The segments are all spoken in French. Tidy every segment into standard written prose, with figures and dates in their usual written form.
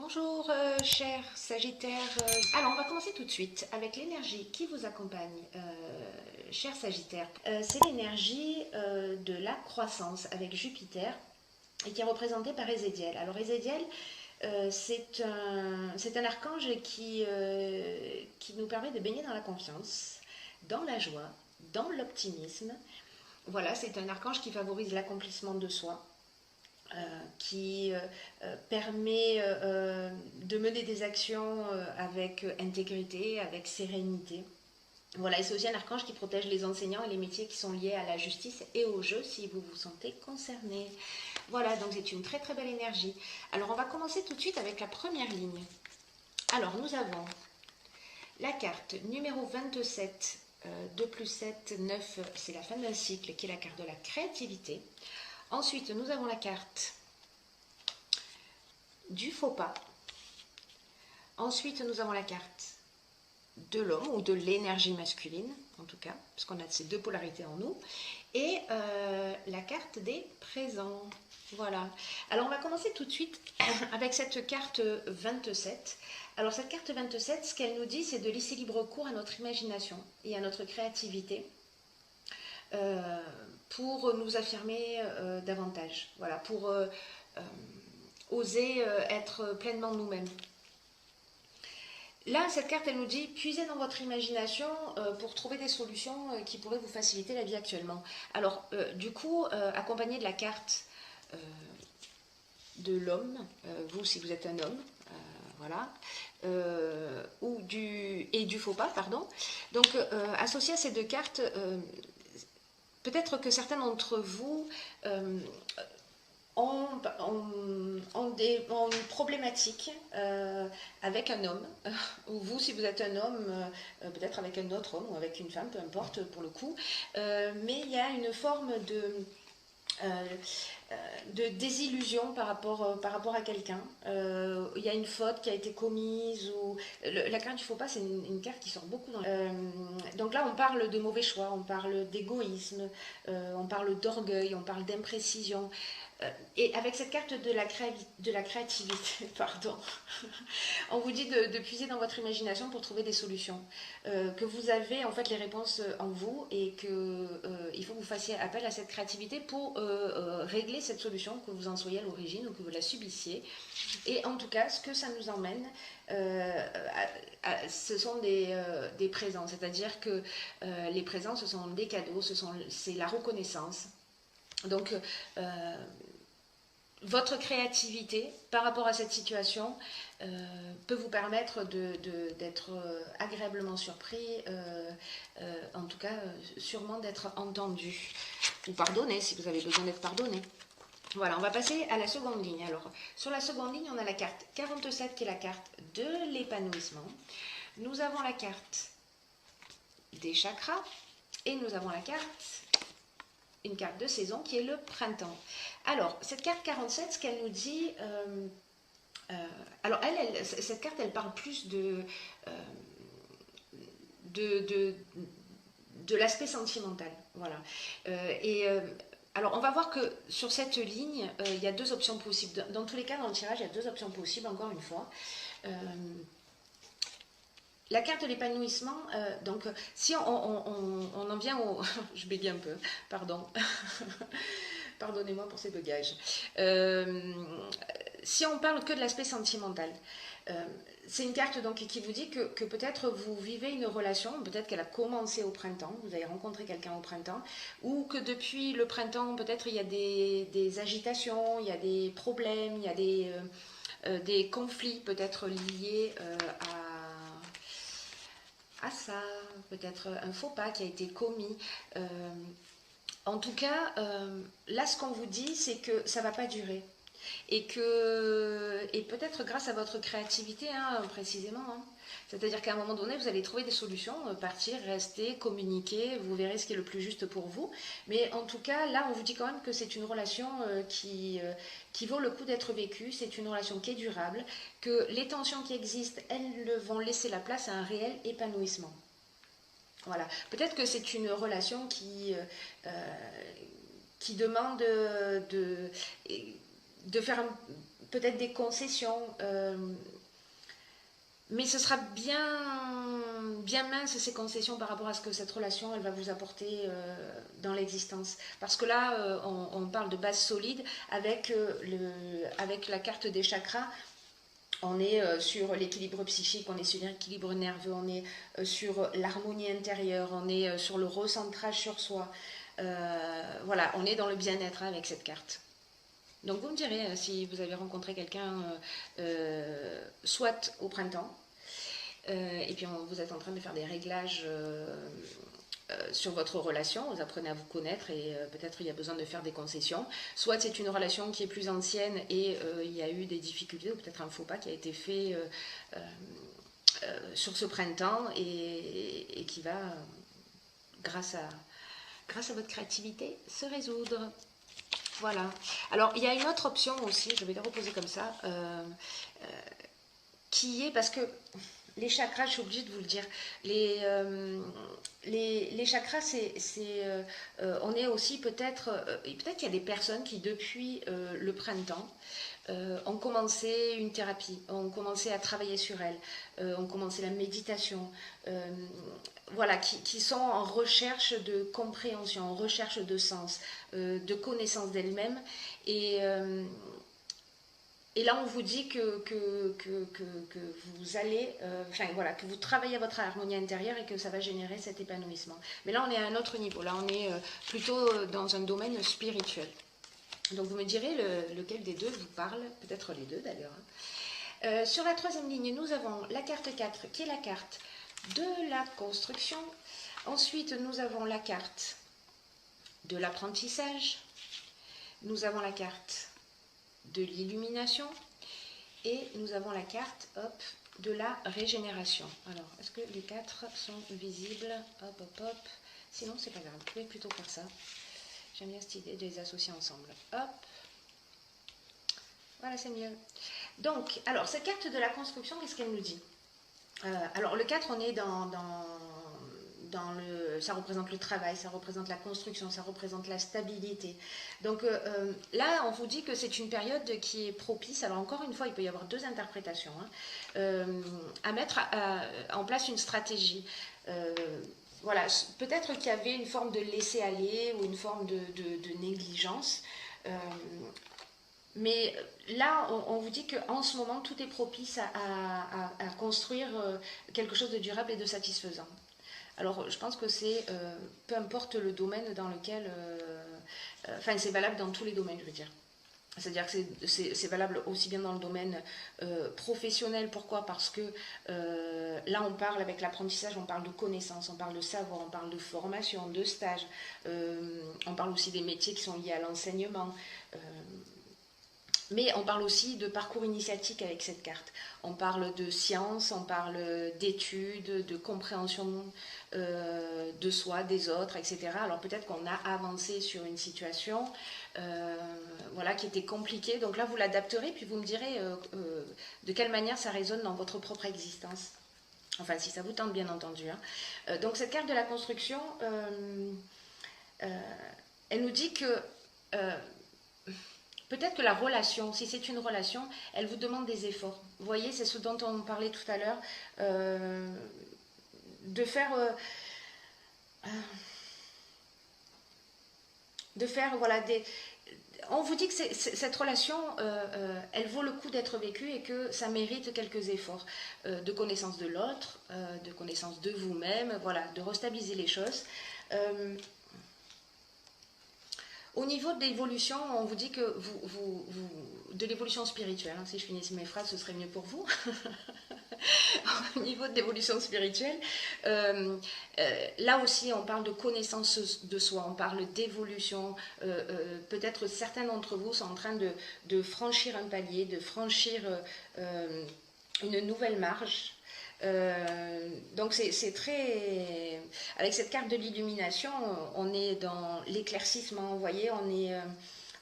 Bonjour chers Sagittaires. Alors on va commencer tout de suite avec l'énergie qui vous accompagne, chers Sagittaires. C'est l'énergie de la croissance avec Jupiter et qui est représentée par Ézéchiel. Alors Ézéchiel, c'est un archange qui nous permet de baigner dans la confiance, dans la joie, dans l'optimisme. Voilà, c'est un archange qui favorise l'accomplissement de soi, qui permet de mener des actions avec intégrité, avec sérénité. Voilà, et c'est aussi un archange qui protège les enseignants et les métiers qui sont liés à la justice et au jeu si vous vous sentez concerné. Voilà, donc c'est une très très belle énergie. Alors on va commencer tout de suite avec la première ligne. Alors nous avons la carte numéro 27, 2 plus 7, 9, c'est la fin d'un cycle qui est la carte de la créativité. Ensuite, nous avons la carte du faux pas. Ensuite, nous avons la carte de l'homme ou de l'énergie masculine, en tout cas, parce qu'on a ces deux polarités en nous. Et la carte des présents. Voilà. Alors, on va commencer tout de suite avec cette carte 27. Alors, cette carte 27, ce qu'elle nous dit, c'est de laisser libre cours à notre imagination et à notre créativité. Pour nous affirmer davantage, voilà, pour oser être pleinement nous-mêmes. Là, cette carte, elle nous dit, puisez dans votre imagination pour trouver des solutions qui pourraient vous faciliter la vie actuellement. Alors, du coup, accompagné de la carte de l'homme, vous si vous êtes un homme, voilà, et du faux pas, pardon. Donc, associé à ces deux cartes, peut-être que certains d'entre vous ont une problématique avec un homme, ou vous, si vous êtes un homme, peut-être avec un autre homme ou avec une femme, peu importe pour le coup, mais il y a une forme de désillusion par rapport à quelqu'un. Il y a une faute qui a été commise, ou la carte du faux pas, c'est une carte qui sort beaucoup dans donc là on parle de mauvais choix, on parle d'égoïsme, on parle d'orgueil, on parle d'imprécision. Et avec cette carte de la créativité, pardon, on vous dit de puiser dans votre imagination pour trouver des solutions, que vous avez en fait les réponses en vous et qu'il faut que vous fassiez appel à cette créativité pour régler cette solution, que vous en soyez à l'origine ou que vous la subissiez. Et en tout cas, ce que ça nous emmène, ce sont des présents, c'est-à-dire que les présents, ce sont des cadeaux, c'est la reconnaissance. Donc, votre créativité par rapport à cette situation peut vous permettre d'être agréablement surpris, en tout cas sûrement d'être entendu ou pardonné si vous avez besoin d'être pardonné. Voilà, on va passer à la seconde ligne. Alors, sur la seconde ligne, on a la carte 47 qui est la carte de l'épanouissement. Nous avons la carte des chakras et nous avons la carte, une carte de saison qui est le printemps. Alors, cette carte 47, ce qu'elle nous dit, alors cette carte, elle parle plus de l'aspect sentimental. Voilà. Alors, on va voir que sur cette ligne, il y a deux options possibles. Dans tous les cas, dans le tirage, il y a deux options possibles, encore une fois. La carte de l'épanouissement, donc si on en vient au... je bégaye un peu, pardon. Pardonnez-moi pour ces bugages. Si on parle que de l'aspect sentimental, c'est une carte donc qui vous dit que peut-être vous vivez une relation, peut-être qu'elle a commencé au printemps, vous avez rencontré quelqu'un au printemps, ou que depuis le printemps, peut-être il y a des agitations, il y a des problèmes, il y a des conflits peut-être liés à ça, peut-être un faux pas qui a été commis. En tout cas, là, ce qu'on vous dit, c'est que ça ne va pas durer. Et peut-être grâce à votre créativité, hein, précisément. Hein. C'est-à-dire qu'à un moment donné, vous allez trouver des solutions, partir, rester, communiquer, vous verrez ce qui est le plus juste pour vous. Mais en tout cas, là, on vous dit quand même que c'est une relation qui vaut le coup d'être vécue, c'est une relation qui est durable, que les tensions qui existent, elles vont laisser la place à un réel épanouissement. Voilà. Peut-être que c'est une relation qui demande de faire peut-être des concessions, mais ce sera bien mince ces concessions par rapport à ce que cette relation elle va vous apporter dans l'existence. Parce que là, on parle de base solide avec, avec la carte des chakras. On est sur l'équilibre psychique, on est sur l'équilibre nerveux, on est sur l'harmonie intérieure, on est sur le recentrage sur soi. Voilà, on est dans le bien-être avec cette carte. Donc vous me direz si vous avez rencontré quelqu'un soit au printemps, et puis vous êtes en train de faire des réglages sur votre relation, vous apprenez à vous connaître et peut-être il y a besoin de faire des concessions. Soit c'est une relation qui est plus ancienne et il y a eu des difficultés ou peut-être un faux pas qui a été fait sur ce printemps et qui va, grâce à votre créativité, se résoudre. Voilà. Alors, il y a une autre option aussi, je vais les reposer comme ça, qui est, parce que les chakras, je suis obligée de vous le dire, les chakras, on est aussi peut-être qu'il y a des personnes qui, depuis le printemps, ont commencé une thérapie, ont commencé à travailler sur elles, ont commencé la méditation, voilà, qui sont en recherche de compréhension, en recherche de sens, de connaissance d'elles-mêmes. Et là, on vous dit que vous allez, voilà, que vous travaillez votre harmonie intérieure et que ça va générer cet épanouissement. Mais là, on est à un autre niveau. Là, on est plutôt dans un domaine spirituel. Donc, vous me direz lequel des deux vous parle, peut-être les deux d'ailleurs. Sur la troisième ligne, nous avons la carte 4, qui est la carte de la construction. Ensuite, nous avons la carte de l'apprentissage. Nous avons la carte de l'illumination et nous avons la carte de la régénération. Alors, est-ce que les quatre sont visibles? Hop. Sinon, c'est pas grave, vous pouvez plutôt faire ça. J'aime bien cette idée de les associer ensemble. Hop. Voilà, c'est mieux. Donc, alors, cette carte de la construction, qu'est-ce qu'elle nous dit? Alors, le 4, on est ça représente le travail, ça représente la construction, ça représente la stabilité. Donc là, on vous dit que c'est une période qui est propice. Alors encore une fois, il peut y avoir deux interprétations, à mettre en place une stratégie. Voilà, peut-être qu'il y avait une forme de laisser-aller ou une forme de négligence. Mais là, on vous dit qu'en ce moment, tout est propice à construire quelque chose de durable et de satisfaisant. Alors, je pense que c'est, peu importe le domaine dans lequel, c'est valable dans tous les domaines, je veux dire. C'est-à-dire que c'est valable aussi bien dans le domaine professionnel. Pourquoi? Parce que là, on parle avec l'apprentissage, on parle de connaissances, on parle de savoir, on parle de formation, de stage. On parle aussi des métiers qui sont liés à l'enseignement. Mais on parle aussi de parcours initiatique avec cette carte. On parle de science, on parle d'études, de compréhension de soi, des autres, etc. Alors peut-être qu'on a avancé sur une situation voilà, qui était compliquée. Donc là, vous l'adapterez, puis vous me direz de quelle manière ça résonne dans votre propre existence. Enfin, si ça vous tente, bien entendu. Donc cette carte de la construction, elle nous dit que... peut-être que la relation, si c'est une relation, elle vous demande des efforts. Vous voyez, c'est ce dont on parlait tout à l'heure, de faire voilà, on vous dit que cette relation, elle vaut le coup d'être vécue et que ça mérite quelques efforts de connaissance de l'autre, de connaissance de vous-même, voilà, de restabiliser les choses. Au niveau de l'évolution, on vous dit que de l'évolution spirituelle, si je finissais mes phrases, ce serait mieux pour vous. Au niveau de l'évolution spirituelle, là aussi, on parle de connaissance de soi, on parle d'évolution. Peut-être certains d'entre vous sont en train de franchir un palier, de franchir une nouvelle marche. Donc c'est très... Avec cette carte de l'illumination, on est dans l'éclaircissement, vous voyez, on est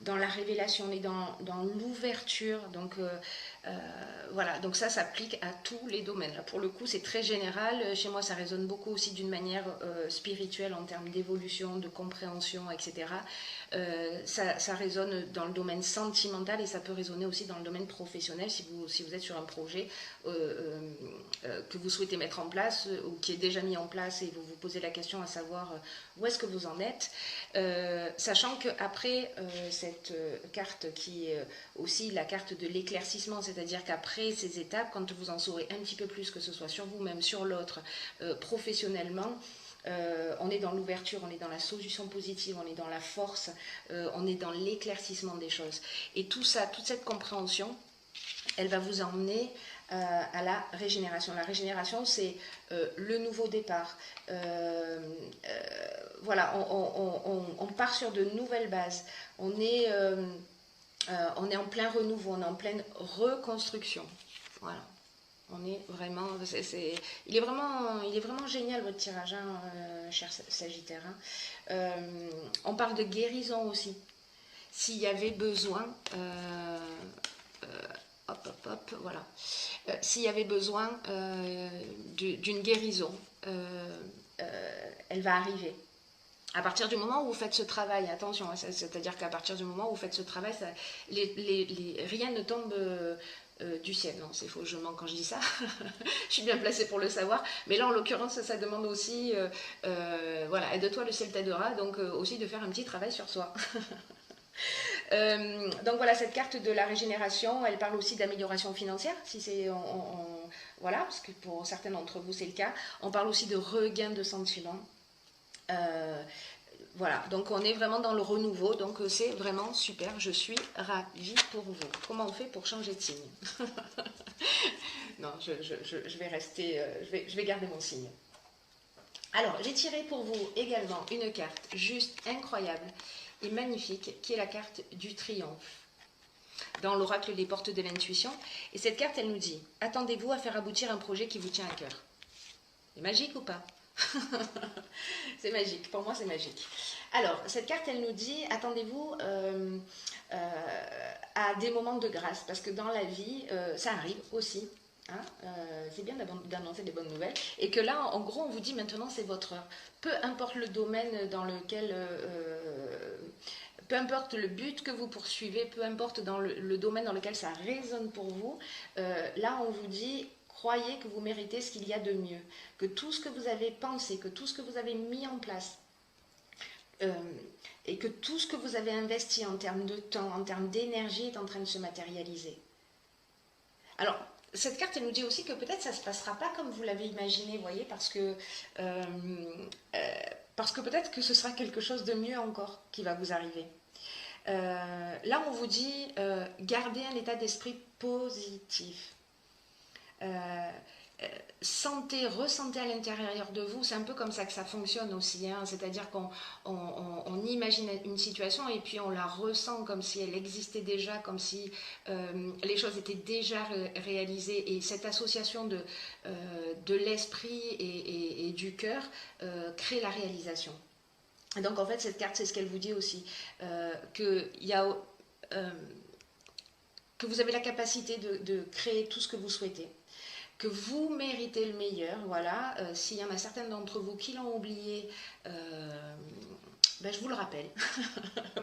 dans la révélation, on est dans l'ouverture. Donc Voilà, donc ça s'applique à tous les domaines. Là, pour le coup, c'est très général. Chez moi, ça résonne beaucoup aussi d'une manière spirituelle en termes d'évolution, de compréhension, etc. Ça résonne dans le domaine sentimental et ça peut résonner aussi dans le domaine professionnel si vous êtes sur un projet que vous souhaitez mettre en place ou qui est déjà mis en place et vous vous posez la question à savoir où est-ce que vous en êtes. Sachant qu'après cette carte qui est aussi la carte de l'éclaircissement, c'est-à-dire qu'après ces étapes, quand vous en saurez un petit peu plus, que ce soit sur vous-même, sur l'autre, professionnellement, on est dans l'ouverture, on est dans la solution positive, on est dans la force, on est dans l'éclaircissement des choses. Et tout ça, toute cette compréhension, elle va vous emmener à la régénération. La régénération, c'est le nouveau départ. Voilà, on part sur de nouvelles bases. On est en plein renouveau, on est en pleine reconstruction. Voilà. On est vraiment, il est vraiment génial votre tirage, hein, cher Sagittaire. Hein. On parle de guérison aussi. S'il y avait besoin, voilà. S'il y avait besoin d'une guérison, elle va arriver. À partir du moment où vous faites ce travail, attention, c'est-à-dire qu'à partir du moment où vous faites ce travail, rien ne tombe du ciel. Non, c'est faux, je mens quand je dis ça. Je suis bien placée pour le savoir. Mais là, en l'occurrence, ça demande aussi, voilà, aide-toi, le ciel t'aidera, donc aussi de faire un petit travail sur soi. Donc voilà, cette carte de la régénération, elle parle aussi d'amélioration financière, si c'est voilà, parce que pour certains d'entre vous c'est le cas. On parle aussi de regain de sentiments. Voilà, donc on est vraiment dans le renouveau, donc c'est vraiment super, je suis ravie pour vous. Comment on fait pour changer de signe? Non, je vais rester, je vais garder mon signe. Alors, j'ai tiré pour vous également une carte juste incroyable et magnifique, qui est la carte du triomphe, dans l'oracle des portes de l'intuition. Et cette carte, elle nous dit, attendez-vous à faire aboutir un projet qui vous tient à cœur. C'est magique ou pas? C'est magique, pour moi c'est magique. Alors, cette carte, elle nous dit, attendez-vous à des moments de grâce, parce que dans la vie, ça arrive aussi. Hein, c'est bien d'annoncer des bonnes nouvelles. Et que là, en gros, on vous dit maintenant, c'est votre heure. Peu importe le domaine dans lequel... peu importe le but que vous poursuivez, peu importe dans le domaine dans lequel ça résonne pour vous, là, on vous dit... Croyez que vous méritez ce qu'il y a de mieux, que tout ce que vous avez pensé, que tout ce que vous avez mis en place, et que tout ce que vous avez investi en termes de temps, en termes d'énergie est en train de se matérialiser. Alors, cette carte, elle nous dit aussi que peut-être ça ne se passera pas comme vous l'avez imaginé, vous voyez, parce que peut-être que ce sera quelque chose de mieux encore qui va vous arriver. Là, on vous dit, gardez un état d'esprit positif. Ressentez à l'intérieur de vous, c'est un peu comme ça que ça fonctionne aussi, hein, c'est-à-dire qu'on imagine une situation et puis on la ressent comme si elle existait déjà, comme si les choses étaient déjà réalisées, et cette association de l'esprit et du cœur crée la réalisation. Et donc en fait cette carte, c'est ce qu'elle vous dit aussi, que vous avez la capacité de créer tout ce que vous souhaitez, que vous méritez le meilleur, voilà. S'il y en a certains d'entre vous qui l'ont oublié, ben je vous le rappelle.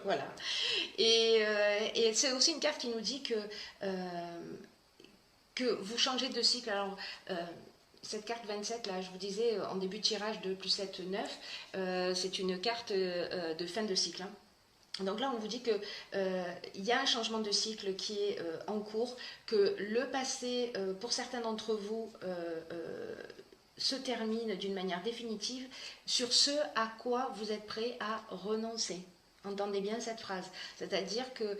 Voilà. Et c'est aussi une carte qui nous dit que vous changez de cycle. Alors, cette carte 27, là, je vous disais en début de tirage de plus 7, 9, c'est une carte de fin de cycle. Hein. Donc là, on vous dit qu'il y a un changement de cycle qui est en cours, que le passé, pour certains d'entre vous, se termine d'une manière définitive sur ce à quoi vous êtes prêt à renoncer. Entendez bien cette phrase. C'est-à-dire que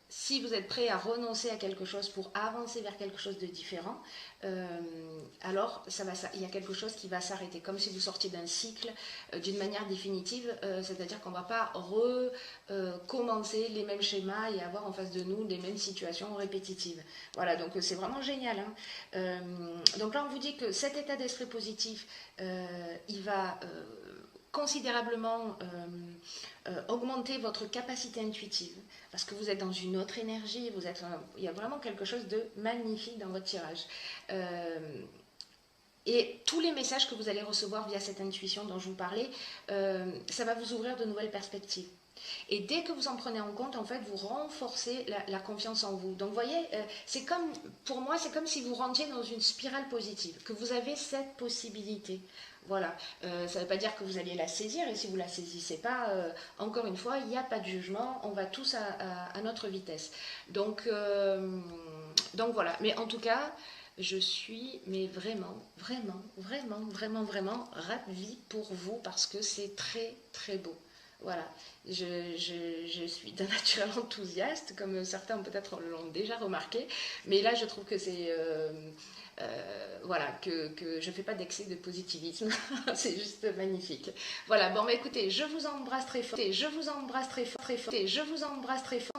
si vous êtes prêt à renoncer à quelque chose pour avancer vers quelque chose de différent, alors il y a quelque chose qui va s'arrêter, comme si vous sortiez d'un cycle d'une manière définitive, c'est-à-dire qu'on ne va pas recommencer les mêmes schémas et avoir en face de nous les mêmes situations répétitives. Voilà, donc c'est vraiment génial. Donc là, on vous dit que cet état d'esprit positif, il va considérablement augmenter votre capacité intuitive, parce que vous êtes dans une autre énergie, il y a vraiment quelque chose de magnifique dans votre tirage. Et tous les messages que vous allez recevoir via cette intuition dont je vous parlais, ça va vous ouvrir de nouvelles perspectives. Et dès que vous en prenez en compte, en fait, vous renforcez la confiance en vous. Donc, vous voyez, pour moi, c'est comme si vous rentriez dans une spirale positive, que vous avez cette possibilité. Voilà, ça ne veut pas dire que vous allez la saisir, et si vous ne la saisissez pas, encore une fois, il n'y a pas de jugement, on va tous à notre vitesse. Donc voilà, mais en tout cas, je suis mais vraiment ravie pour vous parce que c'est très très beau. Voilà, je suis d'un naturel enthousiaste, comme certains peut-être l'ont déjà remarqué, mais là je trouve que c'est voilà, que je ne fais pas d'excès de positivisme, c'est juste magnifique. Voilà, bon, mais écoutez, je vous embrasse très fort, je vous embrasse très fort, je vous embrasse très fort.